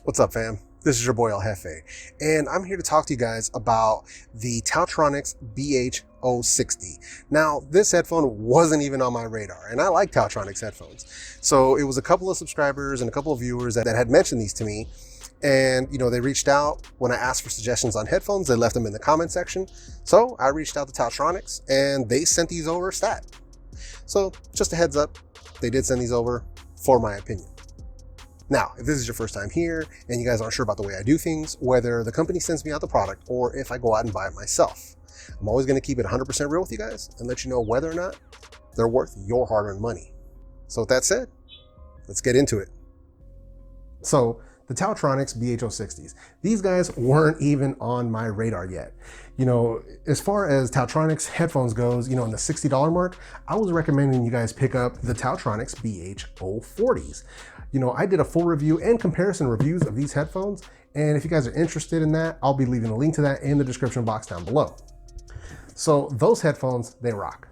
What's up, fam? This is your boy El Jefe, and I'm here to talk to you guys about the TaoTronics Bh060. Now, this headphone wasn't even on my radar, and I like TaoTronics headphones. So it was a couple of subscribers and a couple of viewers that had mentioned these to me, and they reached out when I asked for suggestions on headphones. They left them in the comment section. So I reached out to TaoTronics, and they sent these over stat. So just a heads up, they did send these over for my opinion. Now, if this is your first time here and you guys aren't sure about the way I do things, whether the company sends me out the product or if I go out and buy it myself, I'm always going to keep it 100% real with you guys and let you know whether or not they're worth your hard-earned money. So with that said, let's get into it. So the TaoTronics Bh060s, these guys weren't even on my radar yet. As far as TaoTronics headphones goes, in the $60 mark, I was recommending you guys pick up the TaoTronics Bh040s. I did a full review and comparison reviews of these headphones, and if you guys are interested in that, I'll be leaving a link to that in the description box down below. So those headphones, they rock.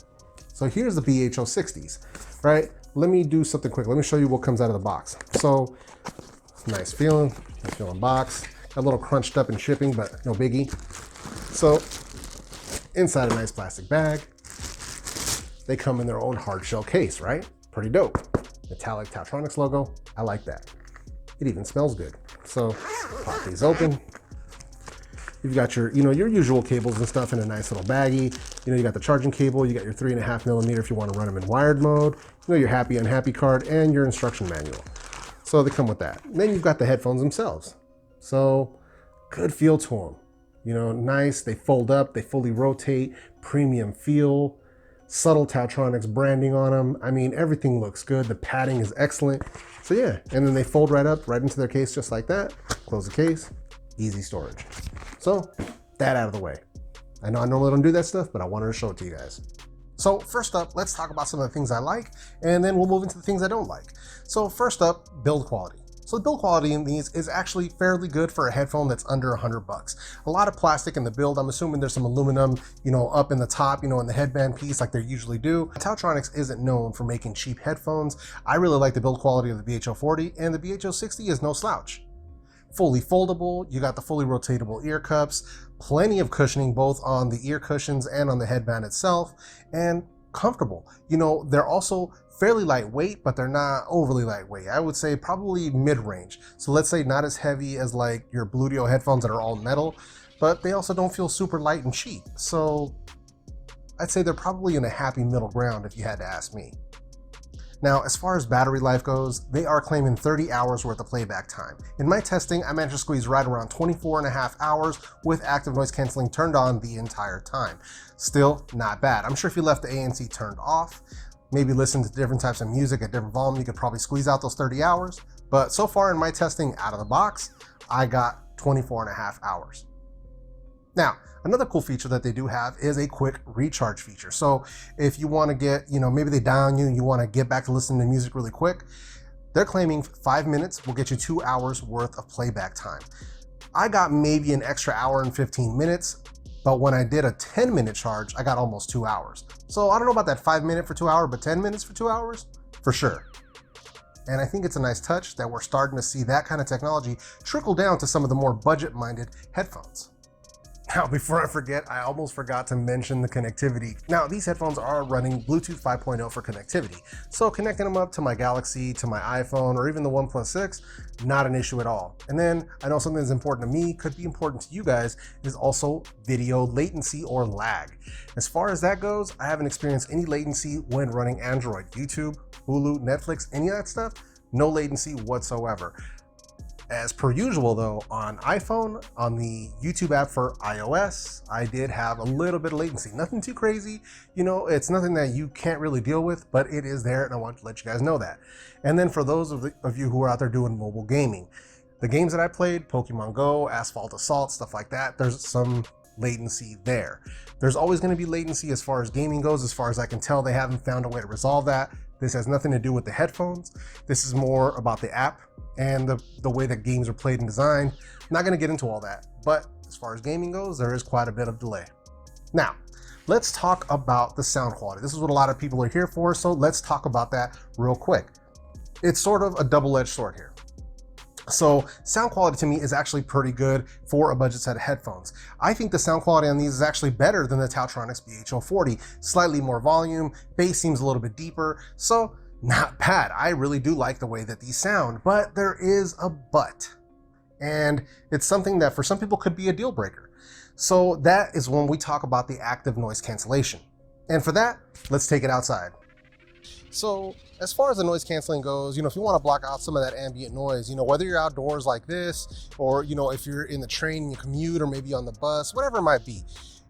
So here's the Bh060s, right? Let me do something quick. Let me show you what comes out of the box. So nice feeling box. Got a little crunched up in shipping, but no biggie. So inside a nice plastic bag, they come in their own hard shell case, right? Pretty dope. Metallic TaoTronics logo, I like that. It even smells good. So pop these open. You've got your, your usual cables and stuff in a nice little baggie. You got the charging cable, you got your 3.5mm if you want to run them in wired mode. Your happy, unhappy card and your instruction manual. So they come with that. And then you've got the headphones themselves. So good feel to them. Nice, they fold up, they fully rotate, premium feel. Subtle TaoTronics branding on them. I mean, everything looks good. The padding is excellent. So yeah, and then they fold right up, right into their case just like that. Close the case, easy storage. So that out of the way. I know I normally don't do that stuff, but I wanted to show it to you guys. So first up, let's talk about some of the things I like, and then we'll move into the things I don't like. So first up, build quality. So the build quality in these is actually fairly good for a headphone that's under $100. A lot of plastic in the build. I'm assuming there's some aluminum, up in the top, in the headband piece like they usually do. TaoTronics isn't known for making cheap headphones. I really like the build quality of the Bh040, and the Bh060 is no slouch. Fully foldable, you got the fully rotatable ear cups, plenty of cushioning both on the ear cushions and on the headband itself, and comfortable. They're also fairly lightweight, but they're not overly lightweight. I would say probably mid-range. So let's say not as heavy as like your Bluetooth headphones that are all metal, but they also don't feel super light and cheap. So I'd say they're probably in a happy middle ground if you had to ask me. Now, as far as battery life goes, they are claiming 30 hours worth of playback time. In my testing, I managed to squeeze right around 24.5 hours with active noise canceling turned on the entire time. Still not bad. I'm sure if you left the ANC turned off, maybe listen to different types of music at different volume, you could probably squeeze out those 30 hours. But so far in my testing out of the box, I got 24.5 hours. Now, another cool feature that they do have is a quick recharge feature. So if you want to get, maybe they down you and you want to get back to listening to music really quick, they're claiming 5 minutes will get you 2 hours worth of playback time. I got maybe an extra hour and 15 minutes, but when I did a 10-minute charge, I got almost 2 hours. So I don't know about that 5 minute for 2 hours, but 10 minutes for 2 hours, for sure. And I think it's a nice touch that we're starting to see that kind of technology trickle down to some of the more budget-minded headphones. Now, before I forget, I almost forgot to mention the connectivity. Now, these headphones are running Bluetooth 5.0 for connectivity. So connecting them up to my Galaxy, to my iPhone, or even the OnePlus 6, not an issue at all. And then I know something that's important to me, could be important to you guys, is also video latency or lag. As far as that goes, I haven't experienced any latency when running Android, YouTube, Hulu, Netflix, any of that stuff, no latency whatsoever. As per usual though, on iPhone, on the YouTube app for iOS, I did have a little bit of latency. Nothing too crazy, it's nothing that you can't really deal with, but it is there and I want to let you guys know that. And then for those of you who are out there doing mobile gaming, the games that I played, Pokemon Go, Asphalt Assault, stuff like that, there's some latency there. There's always going to be latency as far as gaming goes. As far as I can tell, they haven't found a way to resolve that. This has nothing to do with the headphones. This is more about the app and the way that games are played and designed. I'm not going to get into all that, but as far as gaming goes, there is quite a bit of delay. Now, let's talk about the sound quality. This is what a lot of people are here for, so let's talk about that real quick. It's sort of a double-edged sword here. So sound quality to me is actually pretty good for a budget set of headphones. I think the sound quality on these is actually better than the TaoTronics Bh040. Slightly more volume, bass seems a little bit deeper, so not bad. I really do like the way that these sound, but there is a but. And it's something that for some people could be a deal breaker. So that is when we talk about the active noise cancellation. And for that, let's take it outside. So as far as the noise canceling goes, if you want to block out some of that ambient noise, whether you're outdoors like this, or, if you're in the train and you commute, or maybe on the bus, whatever it might be,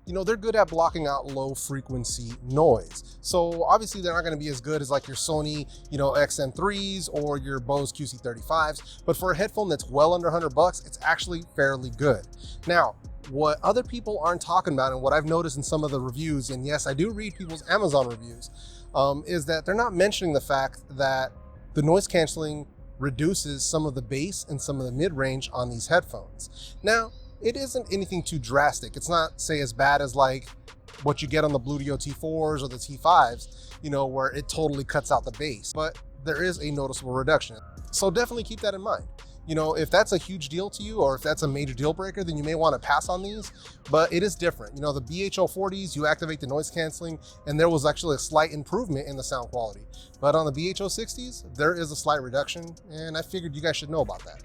they're good at blocking out low frequency noise. So obviously they're not going to be as good as like your Sony, XM3s or your Bose QC35s, but for a headphone that's well under $100, it's actually fairly good. Now, what other people aren't talking about, and what I've noticed in some of the reviews, and yes, I do read people's Amazon reviews, is that they're not mentioning the fact that the noise canceling reduces some of the bass and some of the mid-range on these headphones. Now, it isn't anything too drastic. It's not, say, as bad as like what you get on the Bluetooth T4s or the T5s, where it totally cuts out the bass, but there is a noticeable reduction. So definitely keep that in mind. If that's a huge deal to you, or if that's a major deal breaker, then you may want to pass on these, but it is different. The Bh040s, you activate the noise canceling, and there was actually a slight improvement in the sound quality. But on the Bh060s, there is a slight reduction, and I figured you guys should know about that.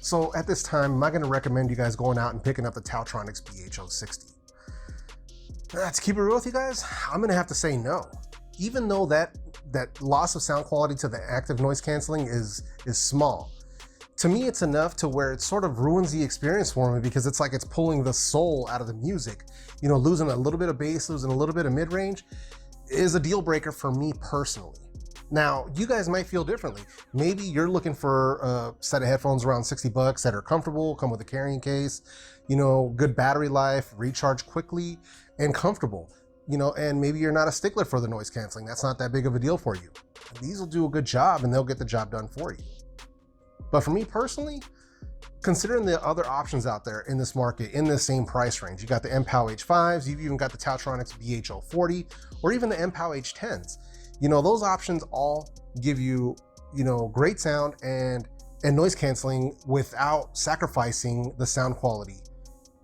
So at this time, am I going to recommend you guys going out and picking up the TaoTronics Bh060? To keep it real with you guys, I'm going to have to say no. Even though that loss of sound quality to the active noise canceling is small, to me, it's enough to where it sort of ruins the experience for me, because it's like it's pulling the soul out of the music. Losing a little bit of bass, losing a little bit of mid-range is a deal breaker for me personally. Now, you guys might feel differently. Maybe you're looking for a set of headphones around $60 that are comfortable, come with a carrying case, good battery life, recharge quickly, and comfortable. And maybe you're not a stickler for the noise canceling. That's not that big of a deal for you. These will do a good job, and they'll get the job done for you. But for me personally, considering the other options out there in this market in the same price range, you got the MPOW H5s, you've even got the TaoTronics Bh040, or even the MPOW H10s. Those options all give you, great sound and noise canceling without sacrificing the sound quality,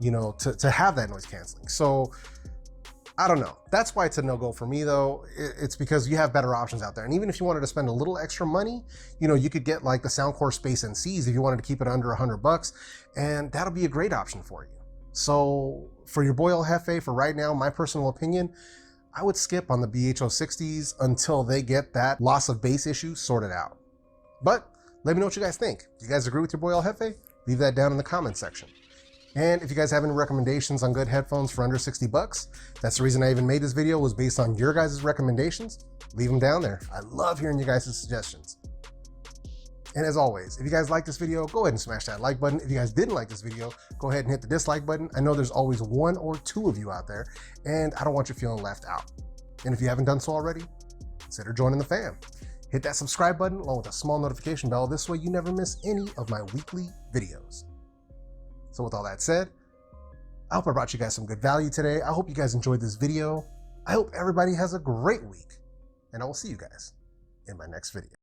to have that noise canceling. So I don't know. That's why it's a no-go for me though. It's because you have better options out there. And even if you wanted to spend a little extra money, you could get like the Soundcore Space NCs if you wanted to keep it under $100, and that'll be a great option for you. So for your boy El Jefe, for right now, my personal opinion, I would skip on the Bh060s until they get that loss of bass issue sorted out. But let me know what you guys think. Do you guys agree with your boy El Jefe? Leave that down in the comment section. And if you guys have any recommendations on good headphones for under $60, that's the reason I even made this video, was based on your guys' recommendations. Leave them down there. I love hearing you guys' suggestions. And as always, if you guys like this video, go ahead and smash that like button. If you guys didn't like this video, go ahead and hit the dislike button. I know there's always one or two of you out there, and I don't want you feeling left out. And if you haven't done so already, consider joining the fam. Hit that subscribe button along with a small notification bell. This way you never miss any of my weekly videos. So with all that said, I hope I brought you guys some good value today. I hope you guys enjoyed this video. I hope everybody has a great week, and I will see you guys in my next video.